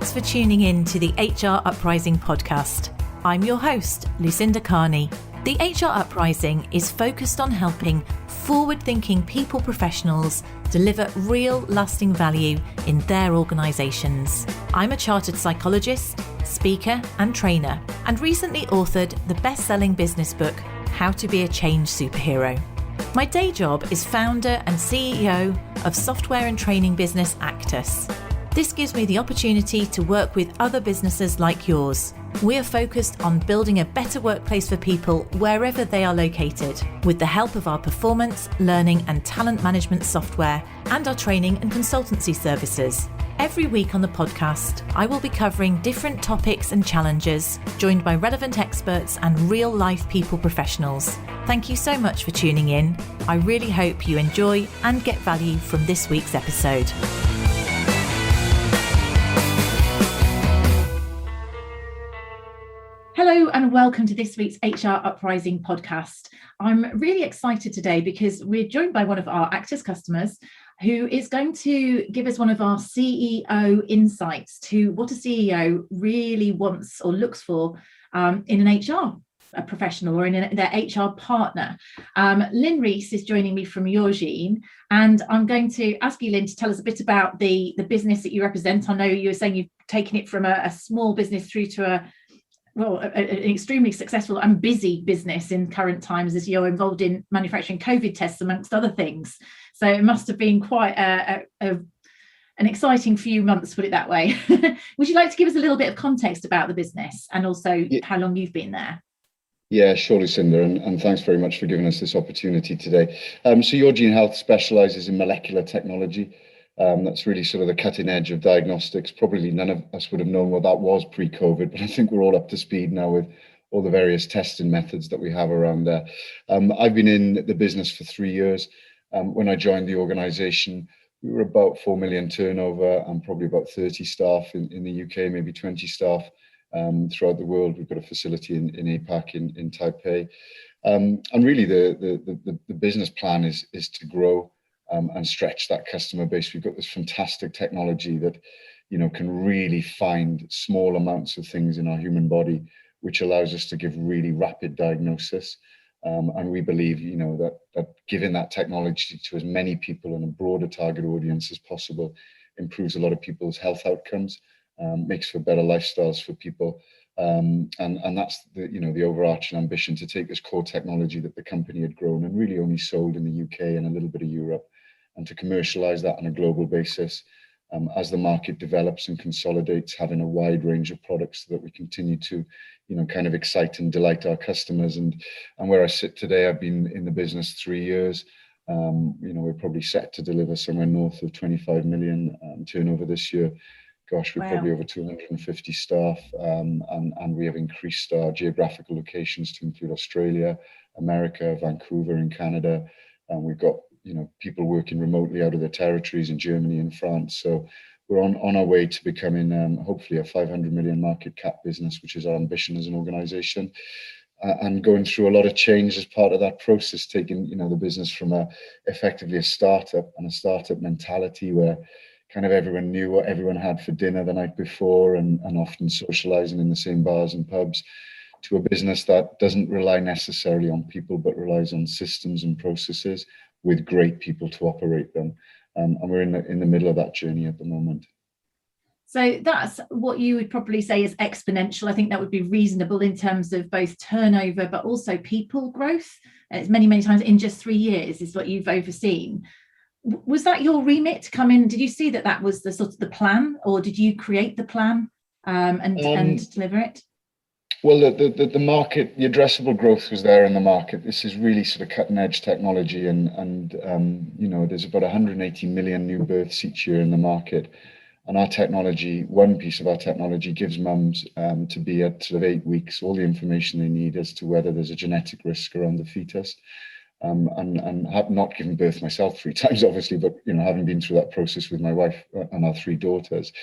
Thanks for tuning in to the HR Uprising podcast. I'm your host, Lucinda. The HR Uprising is focused on helping forward-thinking people professionals deliver real lasting value in their organisations. I'm a chartered psychologist, speaker and trainer, and recently authored the best-selling business book, How to Be a Change Superhero. My day job is founder and CEO of software and training business Actus. This gives me the opportunity to work with other businesses like yours. We are focused on building a better workplace for people wherever they are located, with the help of our performance, learning and talent management software and our training and consultancy services. Every week on the podcast, I will be covering different topics and challenges, joined by relevant experts and real-life people professionals. Thank you so much for tuning in. I really hope you enjoy and get value from this week's episode. Hello and welcome to this week's HR Uprising podcast. I'm really excited today because we're joined by one of our Actus customers who is going to give us one of our CEO insights to what a CEO really wants or looks for in an HR professional or in their HR partner. Lyn Rees is joining me from Yourgene, and I'm going to ask you, Lyn, to tell us a bit about the business that you represent. I know you were saying you've taken it from a small business through to an extremely successful and busy business in current times, as you're involved in manufacturing COVID tests, amongst other things. So it must have been quite an exciting few months, put it that way. Would you like to give us a little bit of context about the business and also how long you've been there? Yeah, sure, Lucinda, and thanks very much for giving us this opportunity today. So Yourgene Health specialises in molecular technology. That's really sort of the cutting edge of diagnostics. Probably none of us would have known what that was pre-COVID, but I think we're all up to speed now with all the various testing methods that we have around there. I've been in the business for 3 years. When I joined the organisation, we were about 4 million turnover and probably about 30 staff in the UK, maybe 20 staff throughout the world. We've got a facility in APAC in Taipei. And really the business plan is to grow and stretch that customer base. We've got this fantastic technology that, can really find small amounts of things in our human body, which allows us to give really rapid diagnosis. And we believe, that giving that technology to as many people and a broader target audience as possible improves a lot of people's health outcomes, makes for better lifestyles for people. And that's the overarching ambition, to take this core technology that the company had grown and really only sold in the UK and a little bit of Europe, and to commercialize that on a global basis as the market develops and consolidates, having a wide range of products so that we continue to, kind of excite and delight our customers. And where I sit today, I've been in the business 3 years. We're probably set to deliver somewhere north of 25 million turnover this year. Gosh, we're probably over 250 staff, and we have increased our geographical locations to include Australia, America, Vancouver in Canada. And we've got people working remotely out of their territories in Germany and France. So we're on our way to becoming hopefully a 500 million market cap business, which is our ambition as an organization. And going through a lot of change as part of that process, taking the business from effectively a startup and a startup mentality where kind of everyone knew what everyone had for dinner the night before and often socializing in the same bars and pubs, to a business that doesn't rely necessarily on people but relies on systems and processes with great people to operate them. And we're in the middle of that journey at the moment. So that's what you would probably say is exponential. I think that would be reasonable in terms of both turnover, but also people growth. It's many, many times in just 3 years is what you've overseen. Was that your remit to come in? Did you see that was the sort of the plan, or did you create the plan and deliver it? Well, the market, the addressable growth was there in the market. This is really sort of cutting edge technology, and there's about 180 million new births each year in the market. And our technology, one piece of our technology, gives mums to be at sort of 8 weeks all the information they need as to whether there's a genetic risk around the fetus. And have not given birth myself 3 times, obviously, but having been through that process with my wife and our 3 daughters,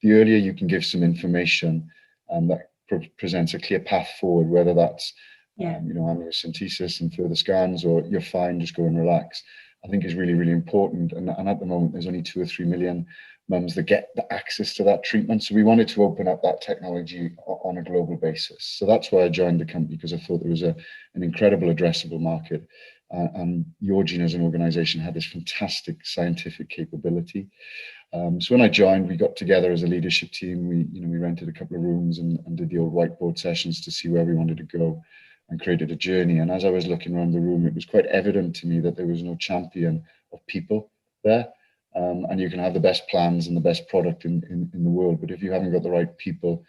the earlier you can give some information that presents a clear path forward, whether that's amniocentesis and further scans, or you're fine, just go and relax. I think is really, really important. And at the moment, there's only 2 or 3 million mums that get the access to that treatment. So we wanted to open up that technology on a global basis. So that's why I joined the company, because I thought there was an incredible addressable market. And Yourgene as an organization had this fantastic scientific capability. So when I joined, we got together as a leadership team. We rented a couple of rooms and did the old whiteboard sessions to see where we wanted to go, and created a journey. And as I was looking around the room, it was quite evident to me that there was no champion of people there. And you can have the best plans and the best product in the world, but if you haven't got the right people,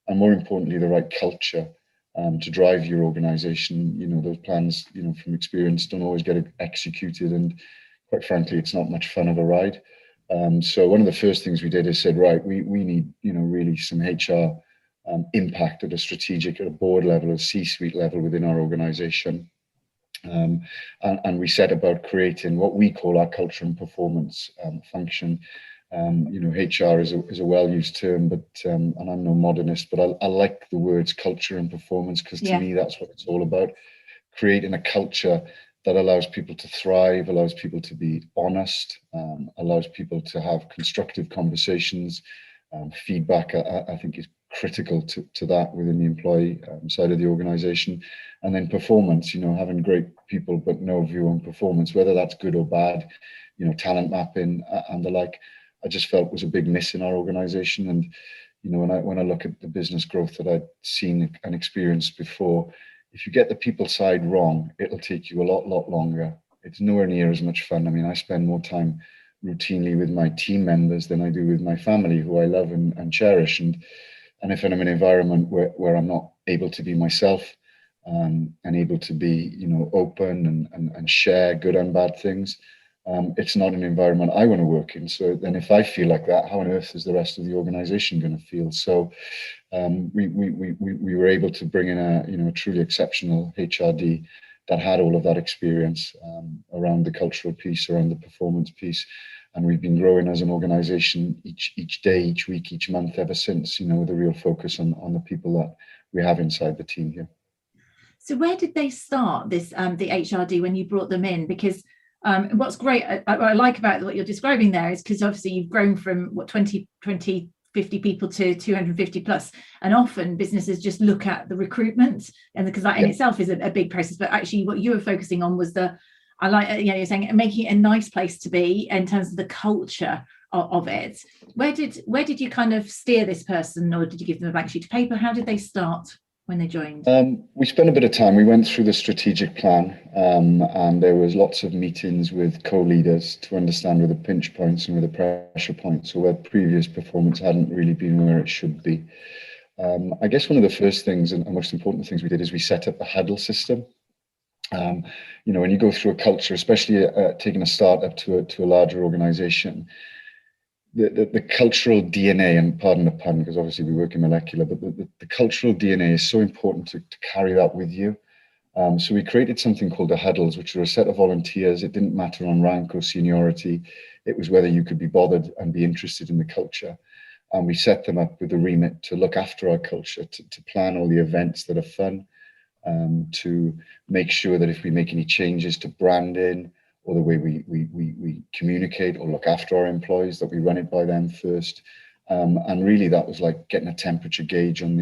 and more importantly, the right culture to drive your organization, those plans, from experience, don't always get executed. And quite frankly, it's not much fun of a ride. So one of the first things we did is said, right, we need, really some HR impact at a strategic, at a board level, a C-suite level within our organization. And we set about creating what we call our culture and performance function. HR is a well-used term, but and I'm no modernist, but I like the words culture and performance, because to me, that's what it's all about. Creating a culture that allows people to thrive, allows people to be honest, allows people to have constructive conversations. Feedback, I think, is critical to that within the employee side of the organization. And then performance, having great people but no view on performance, whether that's good or bad, talent mapping and the like, I just felt was a big miss in our organization. And when I look at the business growth that I'd seen and experienced before, if you get the people side wrong, it'll take you a lot longer. It's nowhere near as much fun. I mean, I spend more time routinely with my team members than I do with my family, who I love and cherish. And if I'm in an environment where I'm not able to be myself, and able to be, open and share good and bad things, it's not an environment I want to work in. So then if I feel like that, how on earth is the rest of the organization going to feel? So we were able to bring in a truly exceptional HRD that had all of that experience around the cultural piece, around the performance piece. And we've been growing as an organization each day, each week, each month ever since, with a real focus on the people that we have inside the team here. So where did they start this, the HRD, when you brought them in? Because what's great, what I like about what you're describing there is because obviously you've grown from 20, 50 people to 250 plus. And often businesses just look at the recruitment, and because that in itself is a big process. But actually what you were focusing on was you're saying making it a nice place to be in terms of the culture of it. Where did you kind of steer this person, or did you give them a blank sheet of paper? How did they start when they joined? We spent a bit of time. We went through the strategic plan, and there was lots of meetings with co-leaders to understand where the pinch points and where the pressure points, or where previous performance hadn't really been where it should be. I guess one of the first things and most important things we did is we set up a huddle system. When you go through a culture, especially taking a startup to a larger organization, the cultural DNA, and pardon the pun, because obviously we work in molecular, but the cultural DNA is so important to carry that with you. So we created something called the huddles, which were a set of volunteers. It didn't matter on rank or seniority. It was whether you could be bothered and be interested in the culture. And we set them up with a remit to look after our culture, to plan all the events that are fun, to make sure that if we make any changes to branding or the way we communicate or look after our employees, that we run it by them first. And really that was like getting a temperature gauge on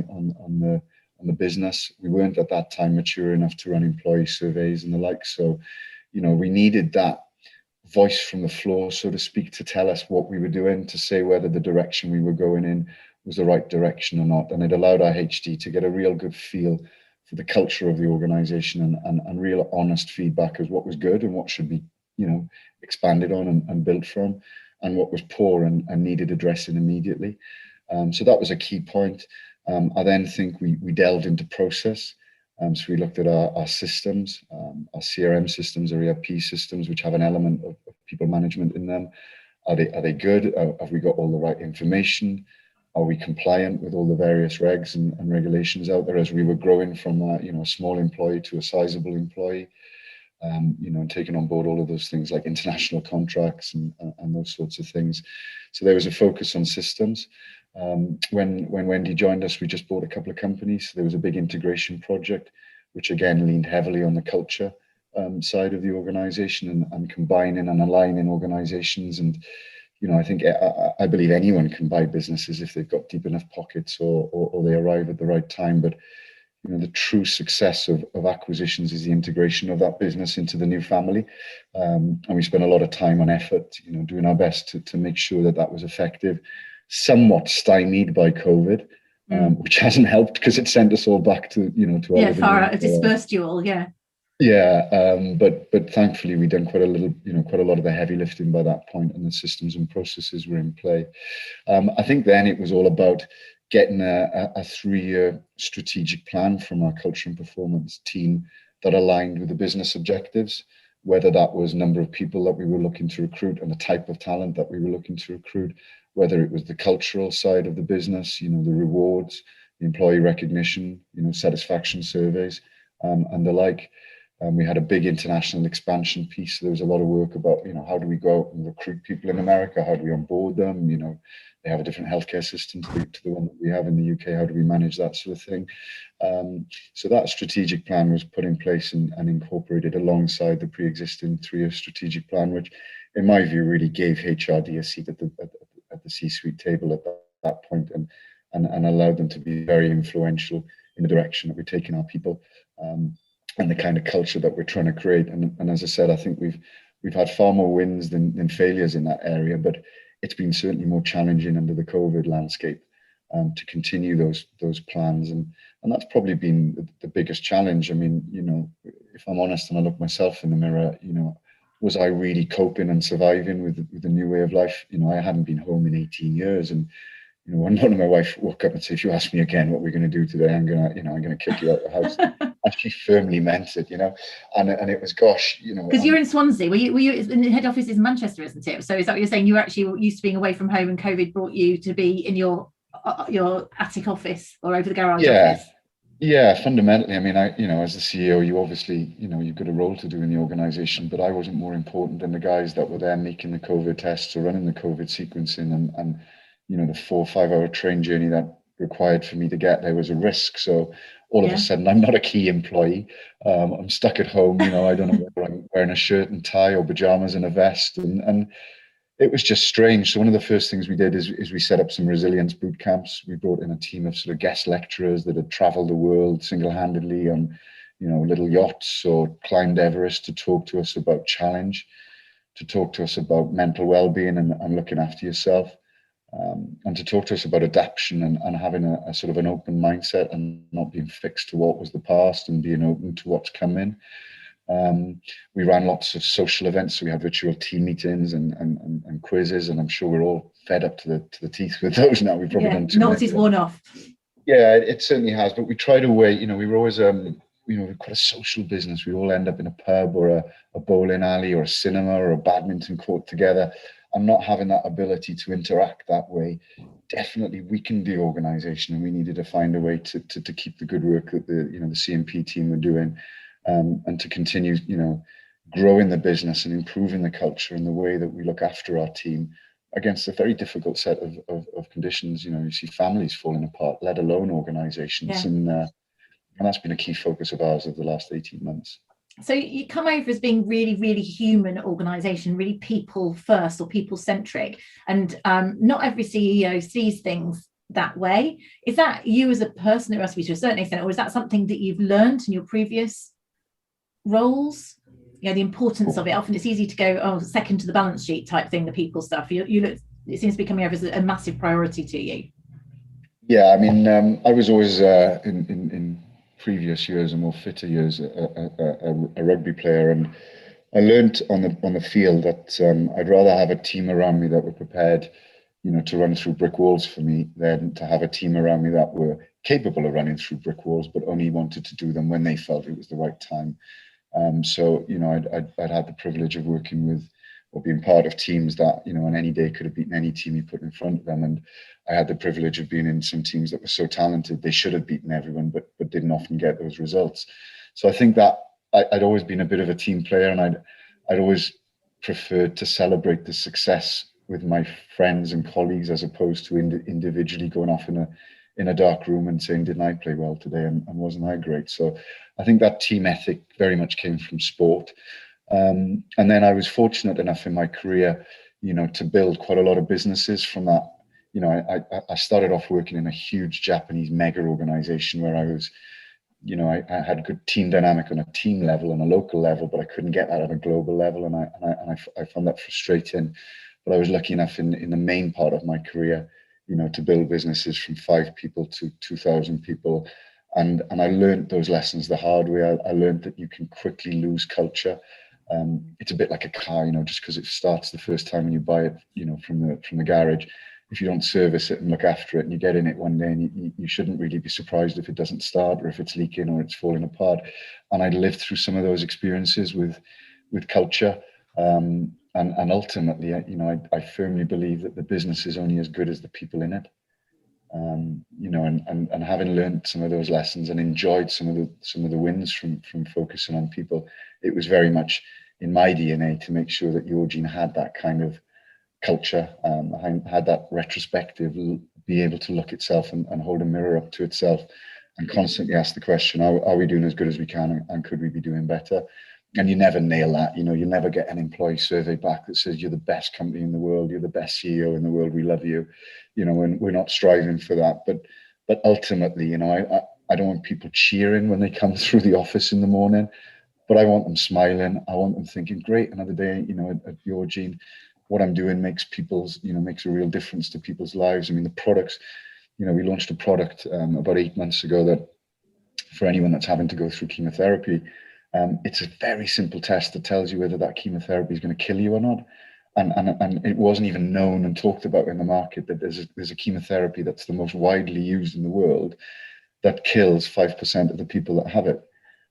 the business. We weren't at that time mature enough to run employee surveys and the like. So, we needed that voice from the floor, so to speak, to tell us what we were doing, to say whether the direction we were going in was the right direction or not. And it allowed our HD to get a real good feel for the culture of the organization and real honest feedback as what was good and what should be, expanded on and built from, and what was poor and needed addressing immediately. So that was a key point. I then think we delved into process. So we looked at our systems, our CRM systems, our ERP systems, which have an element of people management in them. Are they good? Have we got all the right information? Are we compliant with all the various regs and regulations out there, as we were growing from a small employee to a sizable employee, and taking on board all of those things like international contracts and those sorts of things. So there was a focus on systems. When Wendy joined us, we just bought a couple of companies. So there was a big integration project, which again leaned heavily on the culture side of the organization and combining and aligning organizations. And, I think I believe anyone can buy businesses if they've got deep enough pockets or they arrive at the right time. But, the true success of acquisitions is the integration of that business into the new family. And we spent a lot of time and effort, doing our best to make sure that was effective, somewhat stymied by COVID, which hasn't helped because it sent us all back to, to far out, dispersed you all, but thankfully we'd done quite a lot of the heavy lifting by that point, and the systems and processes were in play. I think then it was all about getting a 3-year strategic plan from our culture and performance team that aligned with the business objectives, whether that was number of people that we were looking to recruit and the type of talent that we were looking to recruit, whether it was the cultural side of the business, the rewards, the employee recognition, satisfaction surveys, and the like. We had a big international expansion piece. So there was a lot of work about, how do we go out and recruit people in America? How do we onboard them? They have a different healthcare system to the one that we have in the UK. How do we manage that sort of thing? So that strategic plan was put in place and incorporated alongside the pre-existing 3-year strategic plan, which in my view really gave HRD a seat at the C-suite table at that point, and allowed them to be very influential in the direction that we're taking our people. And the kind of culture that we're trying to create. And as I said, I think we've had far more wins than failures in that area, but it's been certainly more challenging under the COVID landscape to continue those plans. And that's probably been the biggest challenge. I mean, if I'm honest and I look myself in the mirror, was I really coping and surviving with the new way of life? I hadn't been home in 18 years, and one morning my wife woke up and said, "If you ask me again what we're going to do today, I'm gonna kick you out of the house." And she firmly meant it, and it was, gosh, because you're in Swansea. Were you in the head office is in Manchester, isn't it? So is that what you're saying? You were actually used to being away from home, and COVID brought you to be in your attic office or over the garage office? Yeah, fundamentally. I mean, as the CEO, you obviously, you've got a role to do in the organization, but I wasn't more important than the guys that were there making the COVID tests or running the COVID sequencing, and the 4 or 5 hour train journey that required for me to get there was a risk. So all of a sudden, I'm not a key employee. I'm stuck at home. I don't know whether I'm wearing a shirt and tie or pajamas and a vest, and it was just strange. So one of the first things we did is we set up some resilience boot camps. We brought in a team of sort of guest lecturers that had traveled the world single-handedly on, little yachts or climbed Everest to talk to us about challenge, to talk to us about mental well-being and looking after yourself. And to talk to us about adaptation and having a sort of an open mindset and not being fixed to what was the past and being open to what's coming. We ran lots of social events, so we had virtual team meetings and quizzes, and I'm sure we're all fed up to the teeth with those now. We've probably done too many. Notice worn off. Yeah, it certainly has, but we tried a way. We were always we're quite a social business. We all end up in a pub or a bowling alley or a cinema or a badminton court together. And not having that ability to interact that way definitely weakened the organization, and we needed to find a way to keep the good work that the CMP team were doing, and to continue growing the business and improving the culture and the way that we look after our team against a very difficult set of conditions. You see families falling apart, let alone organizations, and that's been a key focus of ours over the last 18 months. So you come over as being really, really human organisation, really people first or people centric, and not every CEO sees things that way. Is that you as a person? It must be to a certain extent, or is that something that you've learned in your previous roles? The importance of it. Often it's easy to go, second to the balance sheet type thing, the people stuff. You look, it seems to be coming over as a massive priority to you. Yeah, I mean, I was always in previous years and more fitter years a rugby player, and I learned on the field that I'd rather have a team around me that were prepared to run through brick walls for me than to have a team around me that were capable of running through brick walls but only wanted to do them when they felt it was the right time. So I'd had the privilege of working with or being part of teams that on any day could have beaten any team you put in front of them, and I had the privilege of being in some teams that were so talented they should have beaten everyone, but didn't often get those results. So I think that I'd always been a bit of a team player, and I'd always preferred to celebrate the success with my friends and colleagues as opposed to individually going off in in a dark room and saying, didn't I play well today, and wasn't I great? So I think that team ethic very much came from sport. And then I was fortunate enough in my career, to build quite a lot of businesses from that. I started off working in a huge Japanese mega organization where I was, I had good team dynamic on a team level and a local level, but I couldn't get that at a global level. And I found that frustrating. But I was lucky enough in the main part of my career, to build businesses from 5 people to 2,000 people. And I learned those lessons the hard way. I learned that you can quickly lose culture. It's a bit like a car, just because it starts the first time when you buy it, from the garage. If you don't service it and look after it, and you get in it one day, and you shouldn't really be surprised if it doesn't start, or if it's leaking, or it's falling apart. And I lived through some of those experiences with culture, and ultimately, I firmly believe that the business is only as good as the people in it. And having learned some of those lessons and enjoyed some of the wins from focusing on people, it was very much in my DNA to make sure that Yourgene had that kind of culture, had that retrospective, be able to look itself and hold a mirror up to itself and constantly ask the question, are we doing as good as we can, and could we be doing better? And you never nail that. You never get an employee survey back that says you're the best company in the world, you're the best CEO in the world, we love you. When we're not striving for that, but ultimately, I don't want people cheering when they come through the office in the morning, but I want them smiling. I want them thinking, great, another day, at Yourgene, what I'm doing makes makes a real difference to people's lives. I mean, the products, we launched a product about 8 months ago that, for anyone that's having to go through chemotherapy, it's a very simple test that tells you whether that chemotherapy is going to kill you or not. And it wasn't even known and talked about in the market that there's a chemotherapy that's the most widely used in the world that kills 5% of the people that have it.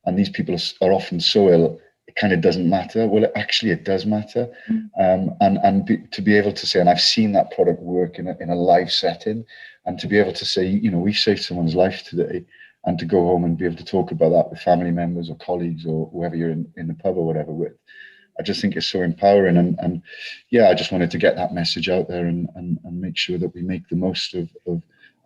And these people are often so ill, it kind of doesn't matter. Well, it does matter. To be able to say, and I've seen that product work in a live setting, and to be able to say, we saved someone's life today, and to go home and be able to talk about that with family members or colleagues or whoever you're in the pub or whatever with, I just think it's so empowering. And yeah, I just wanted to get that message out there and make sure that we make the most of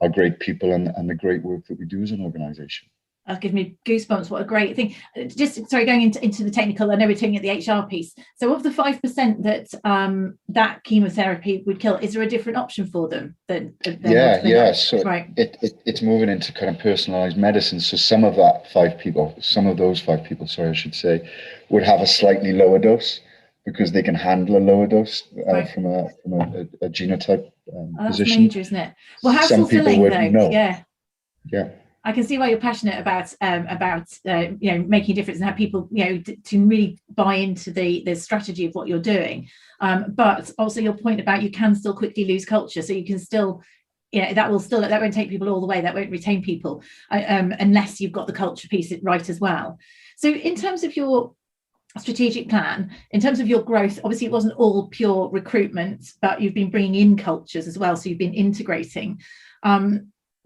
our great people and the great work that we do as an organisation. That's given me goosebumps. What a great thing. Just sorry, going into the technical, I know we're talking at the HR piece. So of the 5% that chemotherapy would kill, is there a different option for them? Yeah. So right. It's moving into kind of personalised medicine. So some of those 5 people, I should say, would have a slightly lower dose because they can handle a lower dose right. from a genotype that's position. Major, isn't it? Well, how some fulfilling people would, though? no. Yeah. I can see why you're passionate about making a difference and have people to really buy into the strategy of what you're doing, but also your point about you can still quickly lose culture, so you can still that won't take people all the way, that won't retain people unless you've got the culture piece right as well. So in terms of your strategic plan, in terms of your growth, obviously it wasn't all pure recruitment, but you've been bringing in cultures as well, so you've been integrating.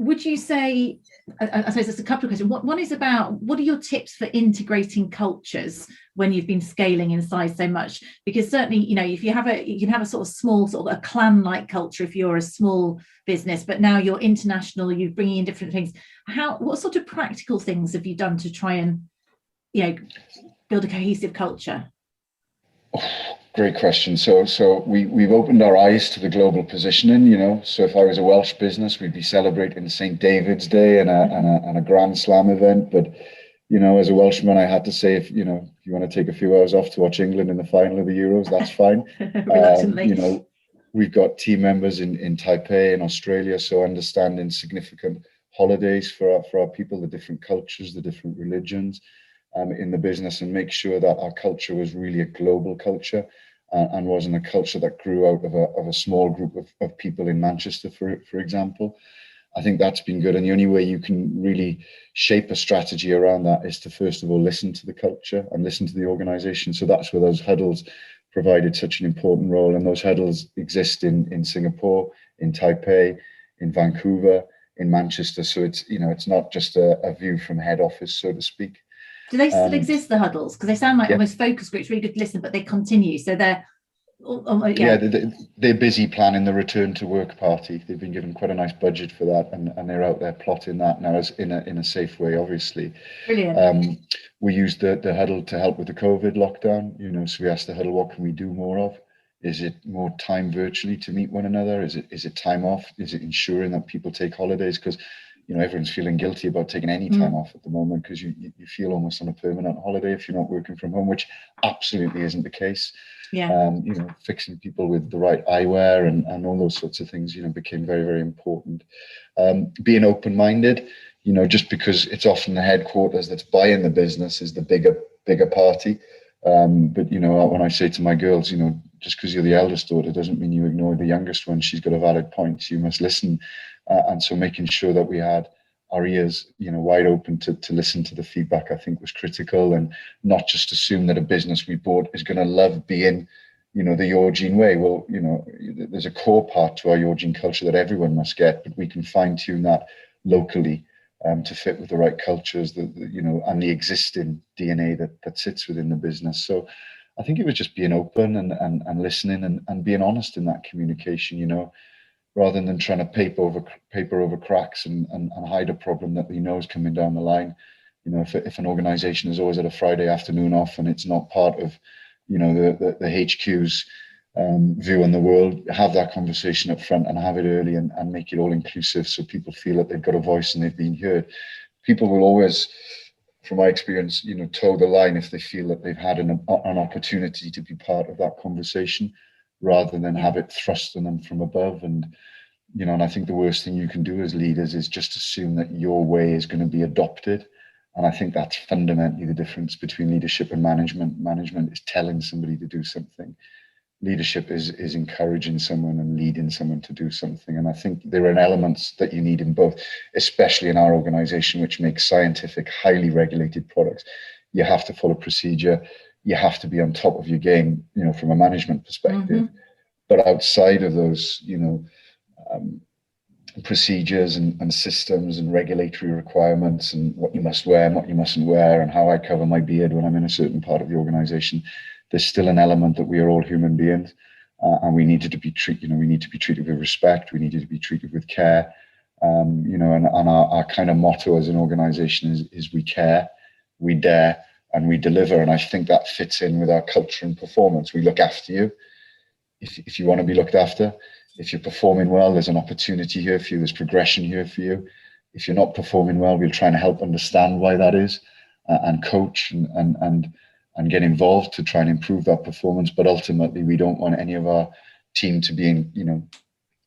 Would you say, I suppose there's a couple of questions. One is about, what are your tips for integrating cultures when you've been scaling in size so much? Because certainly, if you have you can have a sort of small, sort of a clan-like culture if you're a small business, but now you're international, you're bringing in different things. What sort of practical things have you done to try and, build a cohesive culture? Great question. So we've opened our eyes to the global positioning, so if I was a Welsh business, we'd be celebrating St. David's Day and a Grand Slam event. But, as a Welshman, I had to say, if you want to take a few hours off to watch England in the final of the Euros, that's fine. Reluctantly. We've got team members in Taipei in Australia, so understanding significant holidays for our people, the different cultures, the different religions in the business, and make sure that our culture was really a global culture and wasn't a culture that grew out of a small group of people in Manchester, for example. I think that's been good. And the only way you can really shape a strategy around that is to, first of all, listen to the culture and listen to the organization. So that's where those huddles provided such an important role. And those huddles exist in Singapore, in Taipei, in Vancouver, in Manchester. So it's not just a view from head office, so to speak. Do they still exist, the huddles? Because they sound like almost focus groups, really good to listen, but they continue. So Yeah, they're busy planning the return to work party. They've been given quite a nice budget for that, and they're out there plotting that now as in a safe way, obviously. Brilliant. We used the huddle to help with the COVID lockdown, so we asked the huddle, what can we do more of? Is it more time virtually to meet one another? Is it time off? Is it ensuring that people take holidays? Because everyone's feeling guilty about taking any time off at the moment, because you feel almost on a permanent holiday if you're not working from home, which absolutely isn't the case. Yeah. Fixing people with the right eyewear and all those sorts of things, became very, very important. Being open-minded, just because it's often the headquarters that's buying the business is the bigger party. But when I say to my girls, just because you're the eldest daughter doesn't mean you ignore the youngest one. She's got a valid point. You must listen. And so making sure that we had our ears, wide open to listen to the feedback, I think was critical, and not just assume that a business we bought is going to love being, the Yourgene way. Well, there's a core part to our Yourgene culture that everyone must get, but we can fine tune that locally to fit with the right cultures, and the existing DNA that sits within the business. So I think it was just being open and listening and being honest in that communication, rather than trying to paper over cracks and hide a problem that we know is coming down the line. If an organization is always at a Friday afternoon off and it's not part of, the HQ's view on the world, have that conversation up front and have it early and make it all inclusive so people feel that they've got a voice and they've been heard. People will always, from my experience, toe the line if they feel that they've had an opportunity to be part of that conversation, rather than have it thrust on them from above. And I think the worst thing you can do as leaders is just assume that your way is going to be adopted. And I think that's fundamentally the difference between leadership and management. Management is telling somebody to do something. Leadership is encouraging someone and leading someone to do something. And I think there are elements that you need in both, especially in our organization, which makes scientific, highly regulated products. You have to follow procedure. You have to be on top of your game, from a management perspective. But outside of those, procedures and systems and regulatory requirements and what you must wear and what you mustn't wear and how I cover my beard when I'm in a certain part of the organization, there's still an element that we are all human beings, and we needed to be treated. We need to be treated with respect. We needed to be treated with care. And our kind of motto as an organization is we care, we dare, and we deliver. And I think that fits in with our culture and performance. We look after you if you want to be looked after. If you're performing well, there's an opportunity here for you. There's progression here for you. If you're not performing well, we'll try and help understand why that is, and coach and get involved to try and improve that performance. But ultimately, we don't want any of our team to be,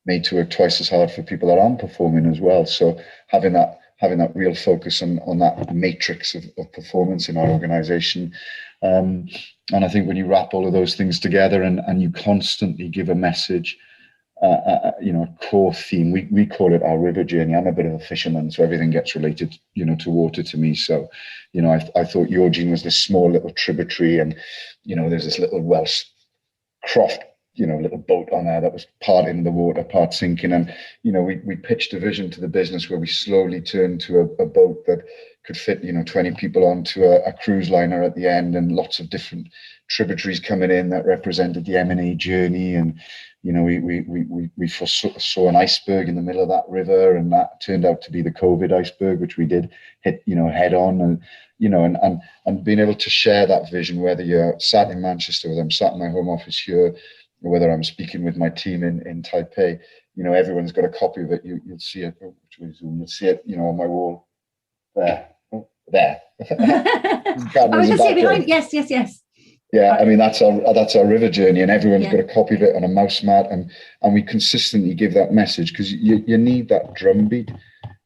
made to work twice as hard for people that aren't performing as well. So having that real focus on that matrix of performance in our organization. And I think when you wrap all of those things together and you constantly give a message, a core theme, we call it our river journey. I'm a bit of a fisherman, so everything gets related, to water to me. So, I thought Yourgene was this small little tributary, and, there's this little Welsh croft, little boat on there that was part in the water, part sinking. And, we pitched a vision to the business where we slowly turned to a boat that could fit, 20 people onto a cruise liner at the end, and lots of different tributaries coming in that represented the M&A journey. And, we saw an iceberg in the middle of that river, and that turned out to be the COVID iceberg, which we did hit, head on. And, and being able to share that vision, whether you're sat in Manchester, whether I'm sat in my home office here, or whether I'm speaking with my team in Taipei, everyone's got a copy of it. You'll see it. You'll see it, on my wall there. There. I was just here behind. Yes. Yeah, I mean that's our river journey, and everyone's got a copy of it on a mouse mat, and we consistently give that message, because you need that drumbeat,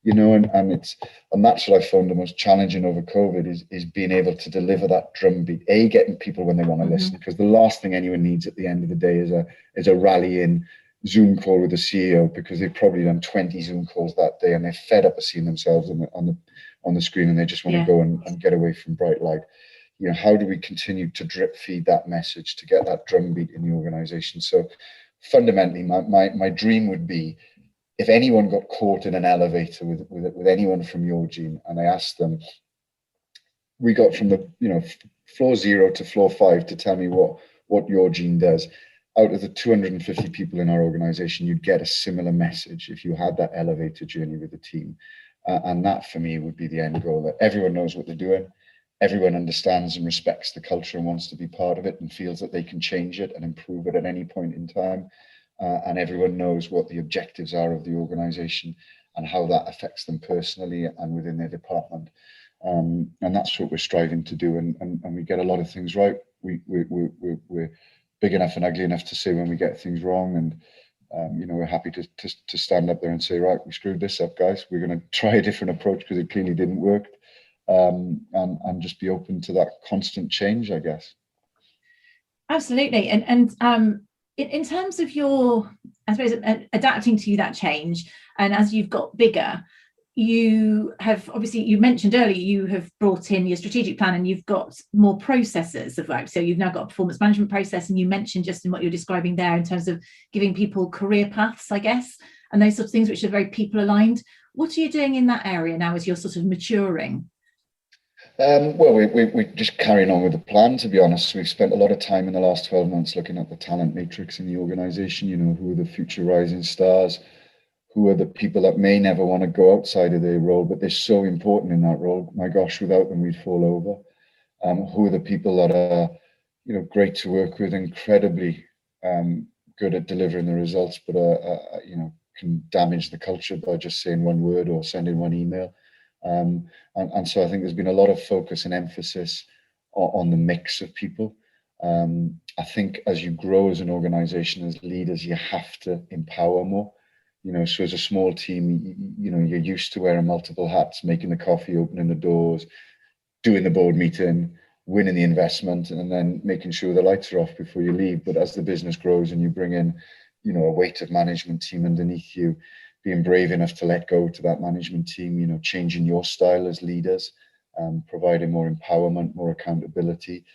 and that's what I found the most challenging over COVID is being able to deliver that drumbeat. Getting people when they want to listen, because the last thing anyone needs at the end of the day is a rally-in Zoom call with the CEO, because they've probably done 20 Zoom calls that day and they're fed up of seeing themselves on the screen, and they just want to go and get away from bright light. How do we continue to drip feed that message to get that drumbeat in the organization? So fundamentally, my dream would be, if anyone got caught in an elevator with anyone from Yourgene, and I asked them, we got from the floor 0 to floor 5 to tell me what Yourgene does, out of the 250 people in our organization, you'd get a similar message if you had that elevator journey with the team. And that for me would be the end goal, that everyone knows what they're doing. Everyone understands and respects the culture and wants to be part of it and feels that they can change it and improve it at any point in time. And everyone knows what the objectives are of the organization and how that affects them personally and within their department. And that's what we're striving to do. And we get a lot of things right. We're big enough and ugly enough to say when we get things wrong. And we're happy to stand up there and say, right, we screwed this up, guys. We're going to try a different approach because it clearly didn't work. And just be open to that constant change, I guess. Absolutely. And in terms of your, I suppose, adapting to that change, and as you've got bigger, you have, obviously, you mentioned earlier, you have brought in your strategic plan and you've got more processes of work. So you've now got a performance management process, and you mentioned just in what you're describing there in terms of giving people career paths, I guess, and those sort of things which are very people aligned. What are you doing in that area now as you're sort of maturing? Well, we're just carrying on with the plan, to be honest. We've spent a lot of time in the last 12 months looking at the talent matrix in the organization, who are the future rising stars, who are the people that may never want to go outside of their role, but they're so important in that role. My gosh, without them, we'd fall over. Who are the people that are, great to work with, incredibly good at delivering the results, but, can damage the culture by just saying one word or sending one email. And so I think there's been a lot of focus and emphasis on the mix of people. I think as you grow as an organization, as leaders, you have to empower more. So as a small team, you're used to wearing multiple hats, making the coffee, opening the doors, doing the board meeting, winning the investment, and then making sure the lights are off before you leave. But as the business grows and you bring in, a weight of management team underneath you, being brave enough to let go to that management team, changing your style as leaders, providing more empowerment, more accountability,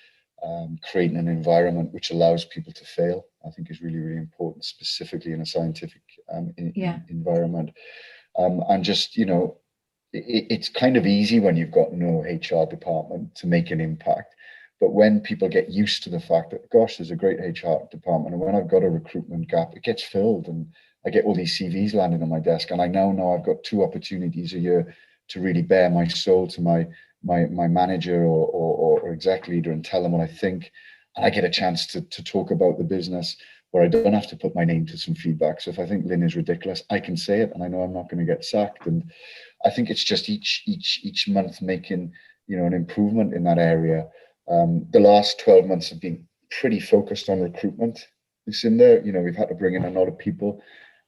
creating an environment which allows people to fail, I think is really, really important, specifically in a scientific environment. And just, it's kind of easy when you've got no HR department to make an impact. But when people get used to the fact that, gosh, there's a great HR department, and when I've got a recruitment gap, it gets filled, and I get all these CVs landing on my desk, and I now know I've got 2 opportunities a year to really bare my soul to my manager or exec leader and tell them what I think. And I get a chance to talk about the business where I don't have to put my name to some feedback. So if I think Lyn is ridiculous, I can say it, and I know I'm not going to get sacked. And I think it's just each month making, an improvement in that area. The last 12 months have been pretty focused on recruitment. Lucinda, we've had to bring in a lot of people.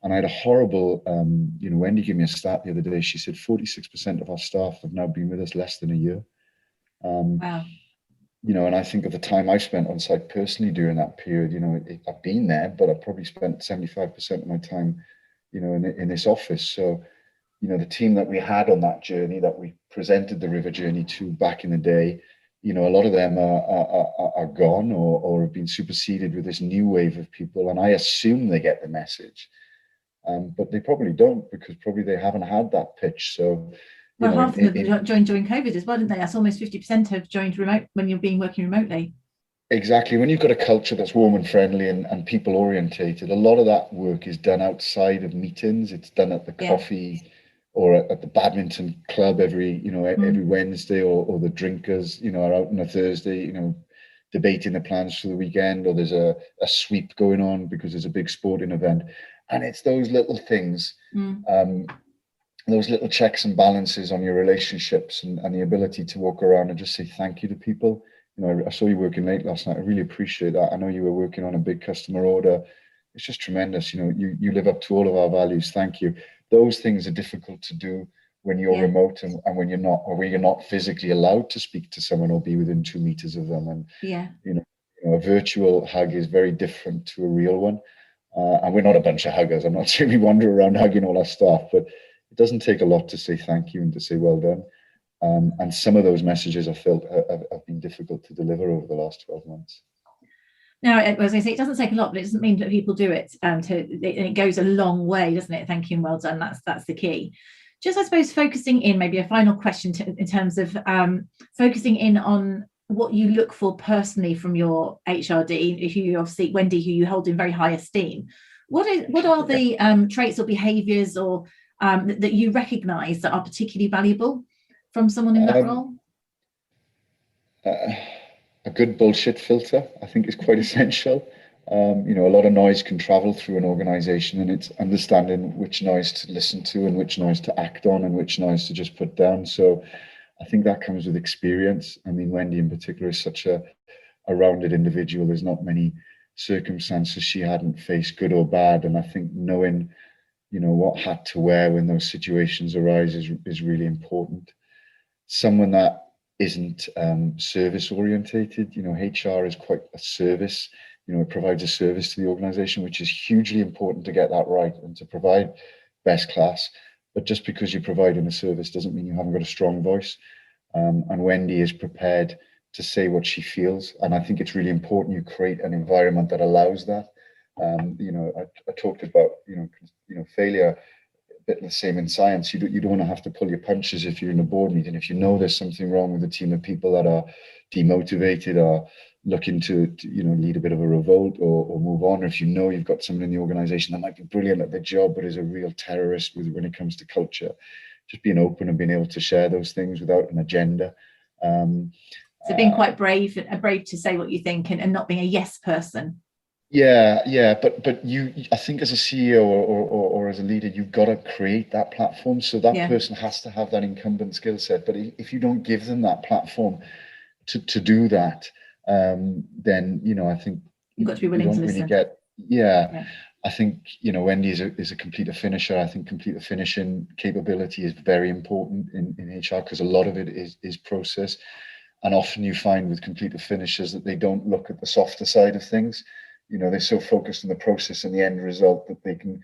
And I had a horrible, Wendy gave me a stat the other day. She said 46% of our staff have now been with us less than a year. Wow. And I think of the time I've spent on site personally during that period, I've been there, but I've probably spent 75% of my time, in this office. So, the team that we had on that journey that we presented the river journey to back in the day, a lot of them are gone or have been superseded with this new wave of people. And I assume they get the message. But they probably don't, because probably they haven't had that pitch. So, half of them joined during COVID as well, didn't they? That's almost 50% have joined remote when you've been working remotely. Exactly. When you've got a culture that's warm and friendly and people orientated, a lot of that work is done outside of meetings. It's done at the coffee or at the badminton club every Wednesday, or the drinkers, are out on a Thursday, debating the plans for the weekend, or there's a sweep going on because there's a big sporting event. And it's those little things, those little checks and balances on your relationships and the ability to walk around and just say thank you to people. I saw you working late last night. I really appreciate that. I know you were working on a big customer order. It's just tremendous. You live up to all of our values. Thank you. Those things are difficult to do when you're remote and when you're not, or when you're not physically allowed to speak to someone or be within 2 meters of them. And, a virtual hug is very different to a real one. And we're not a bunch of huggers. I'm not saying we wander around hugging all our staff, but it doesn't take a lot to say thank you and to say well done. And some of those messages I felt have been difficult to deliver over the last 12 months. Now, as I say, it doesn't take a lot, but it doesn't mean that people do it. It goes a long way, doesn't it? Thank you and well done. That's the key. Just, I suppose, focusing in, maybe a final question in terms of focusing in on what you look for personally from your HRD, if you obviously Wendy, who you hold in very high esteem, what are the traits or behaviours or that you recognise that are particularly valuable from someone in that role? A good bullshit filter, I think, is quite essential. A lot of noise can travel through an organization, and it's understanding which noise to listen to and which noise to act on and which noise to just put down. So I think that comes with experience. I mean, Wendy in particular is such a rounded individual. There's not many circumstances she hadn't faced, good or bad. And I think knowing, what hat to wear when those situations arise is really important. Someone that isn't service orientated. HR is quite a service. It provides a service to the organization, which is hugely important to get that right and to provide best class. But just because you're providing a service doesn't mean you haven't got a strong voice. And Wendy is prepared to say what she feels. And I think it's really important you create an environment that allows that. I talked about, failure, a bit the same in science. You don't want to have to pull your punches if you're in a board meeting. If you know there's something wrong with a team of people that are demotivated or looking to lead a bit of a revolt or move on, or if you've got someone in the organization that might be brilliant at their job but is a real terrorist when it comes to culture, just being open and being able to share those things without an agenda. So being quite brave to say what you think and not being a yes person. Yeah, but I think as a CEO or as a leader, you've got to create that platform. So that person has to have that incumbent skill set. But if you don't give them that platform to do that, then I think you've got to be willing to listen. I think Wendy is a completer finisher. I think completer finishing capability is very important in HR because a lot of it is process, and often you find with completer finishers that they don't look at the softer side of things. They're so focused on the process and the end result that they can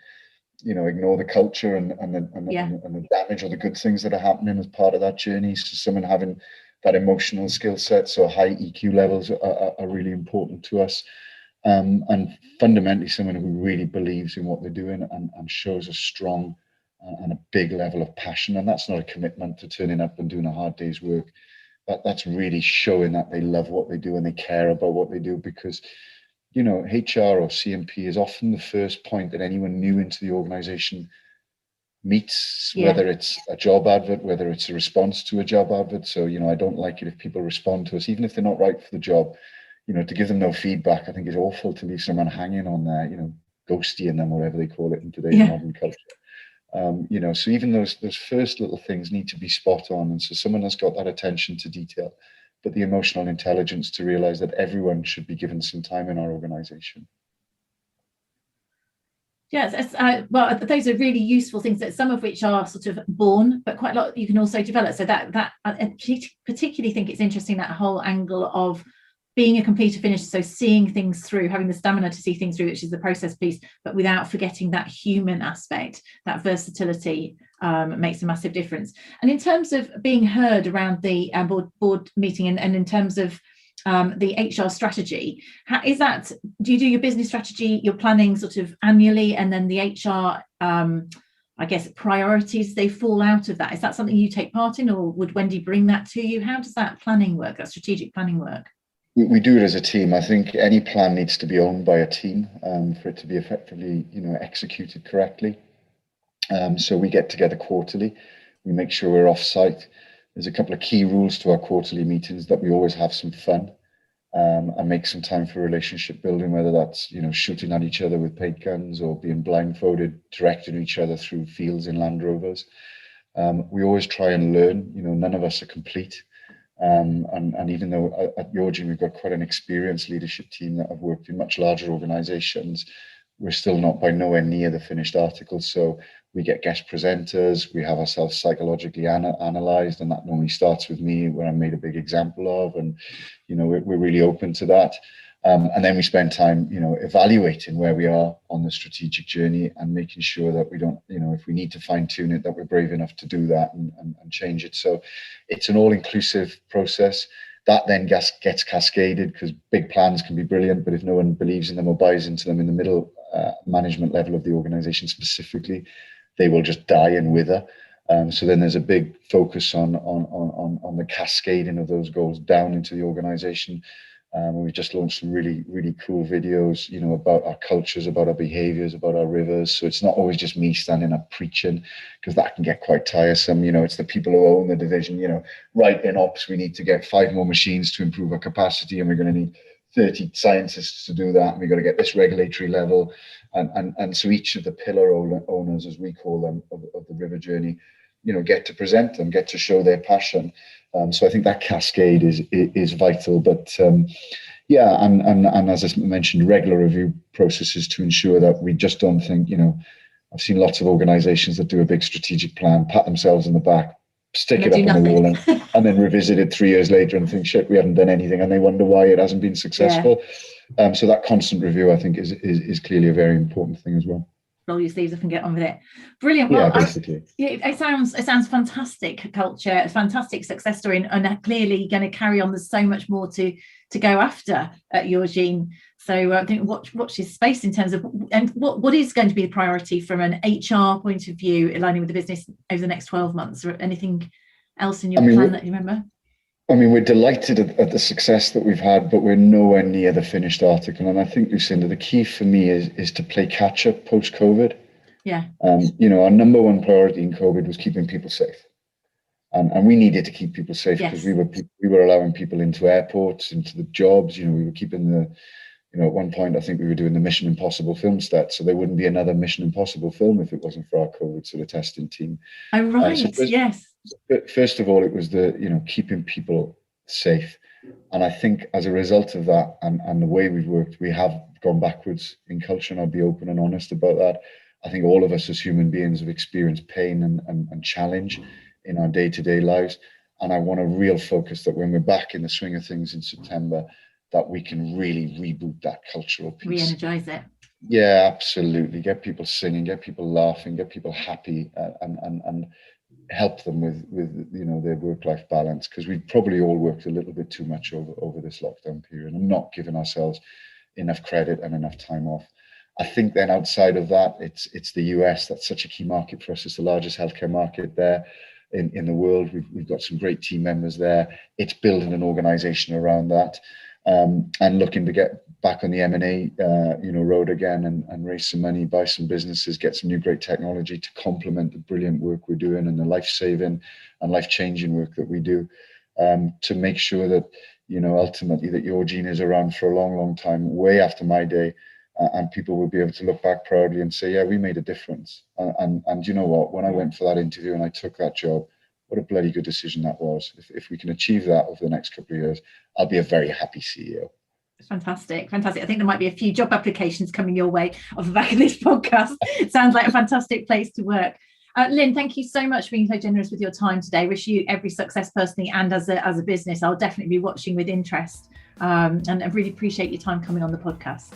ignore the culture and the damage or the good things that are happening as part of that journey. So someone having that emotional skill set, so high EQ levels are really important to us. And fundamentally someone who really believes in what they're doing and shows a strong and a big level of passion. And that's not a commitment to turning up and doing a hard day's work. That's really showing that they love what they do and they care about what they do, because HR or CMP is often the first point that anyone new into the organization meets, whether it's a job advert, whether it's a response to a job advert. So, I don't like it if people respond to us, even if they're not right for the job, to give them no feedback. I think it's awful to leave someone hanging on there, ghosting them, whatever they call it in today's modern culture. So even those first little things need to be spot on. And so someone has got that attention to detail, but the emotional intelligence to realize that everyone should be given some time in our organization. Yes, well, those are really useful things, that some of which are sort of born, but quite a lot you can also develop. So that I particularly think it's interesting, that whole angle of being a completer finisher, so seeing things through, having the stamina to see things through, which is the process piece, but without forgetting that human aspect. That versatility makes a massive difference. And in terms of being heard around the board meeting, and in terms of the HR strategy, is that, do you do your business strategy, your planning sort of annually, and then the HR I guess priorities, they fall out of that? Is that something you take part in, or would Wendy bring that to you? How does that planning work, that strategic planning work? We do it as a team. I think any plan needs to be owned by a team for it to be effectively, executed correctly. So we get together quarterly. We make sure we're off-site. There's a couple of key rules to our quarterly meetings, that we always have some fun and make some time for relationship building, whether that's, shooting at each other with paint guns or being blindfolded, directing each other through fields in Land Rovers. We always try and learn. None of us are complete. And even though at Yourgene we've got quite an experienced leadership team that have worked in much larger organizations, we're still not by nowhere near the finished article. So we get guest presenters, we have ourselves psychologically analyzed, and that normally starts with me, where I'm made a big example of, and we're really open to that. And then we spend time, evaluating where we are on the strategic journey and making sure that we don't, if we need to fine tune it, that we're brave enough to do that and change it. So it's an all-inclusive process that then gets cascaded, because big plans can be brilliant, but if no one believes in them or buys into them in the middle management level of the organization specifically, they will just die and wither. So then there's a big focus on the cascading of those goals down into the organization. We've just launched some really, really cool videos, about our cultures, about our behaviors, about our rivers. So it's not always just me standing up preaching, because that can get quite tiresome. It's the people who own the division, right in ops, we need to get 5 more machines to improve our capacity, and we're going to need 30 scientists to do that. And we've got to get this regulatory level. And so each of the pillar owners, as we call them, of the river journey, get to present them, get to show their passion. So I think that cascade is vital. But and as I mentioned, regular review processes to ensure that we just don't think, I've seen lots of organizations that do a big strategic plan, pat themselves on the back, stick it up on the wall, and then revisit it 3 years later and think, shit, we haven't done anything, and they wonder why it hasn't been successful. Yeah. So that constant review, I think, is clearly a very important thing as well. Roll your sleeves up and get on with it. Brilliant. Well, yeah, basically. It sounds fantastic culture, a fantastic success story, and clearly going to carry on. There's so much more to go after at Yourgene. So I think watch this space in terms of, and what is going to be the priority from an HR point of view, aligning with the business over the next 12 months, or anything else in your plan that you remember? We're delighted at the success that we've had, but we're nowhere near the finished article. And I think, Lucinda, the key for me is to play catch up post-COVID. Yeah. Our number one priority in COVID was keeping people safe. And we needed to keep people safe, because we were allowing people into airports, into the jobs. We were keeping at one point, I think we were doing the Mission Impossible film stat, so there wouldn't be another Mission Impossible film if it wasn't for our COVID sort of testing team. Oh, right. Yes. First of all, it was keeping people safe. And I think as a result of that and the way we've worked, we have gone backwards in culture, and I'll be open and honest about that. I think all of us as human beings have experienced pain and challenge in our day-to-day lives. And I want a real focus that when we're back in the swing of things in September, that we can really reboot that cultural piece. Re-energize it. Yeah, absolutely. Get people singing, get people laughing, get people happy, and help them with their work-life balance, because we probably all worked a little bit too much over this lockdown period and not given ourselves enough credit and enough time off. I think then outside of that, it's the US. That's such a key market for us. It's the largest healthcare market there in the world. We've got some great team members there. It's building an organization around that. And looking to get back on the M&A road again and raise some money, buy some businesses, get some new great technology to complement the brilliant work we're doing and the life-saving and life-changing work that we do, to make sure that ultimately that Yourgene is around for a long, long time, way after my day, and people will be able to look back proudly and say, yeah, we made a difference. And you know what, when I went for that interview and I took that job, what a bloody good decision that was. If we can achieve that over the next couple of years, I'll be a very happy CEO. Fantastic. I think there might be a few job applications coming your way off the back of this podcast. It sounds like a fantastic place to work. Lyn, thank you so much for being so generous with your time today. Wish you every success personally and as a business. I'll definitely be watching with interest, and I really appreciate your time coming on the podcast.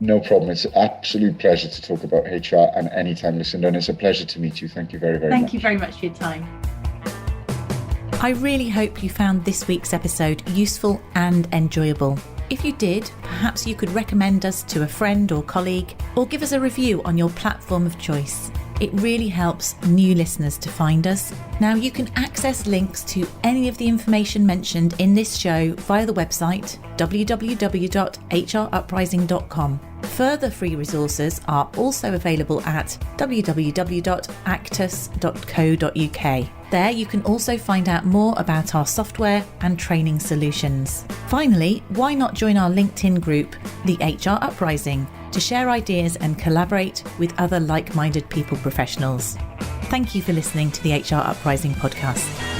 No problem. It's an absolute pleasure to talk about HR and anytime, Lucinda, and it's a pleasure to meet you. Thank you very, very much. Thank you very much for your time. I really hope you found this week's episode useful and enjoyable. If you did, perhaps you could recommend us to a friend or colleague, or give us a review on your platform of choice. It really helps new listeners to find us. Now you can access links to any of the information mentioned in this show via the website www.hruprising.com. Further free resources are also available at www.actus.co.uk. There you can also find out more about our software and training solutions. Finally, why not join our LinkedIn group, the HR Uprising, to share ideas and collaborate with other like-minded people professionals. Thank you for listening to the HR Uprising podcast.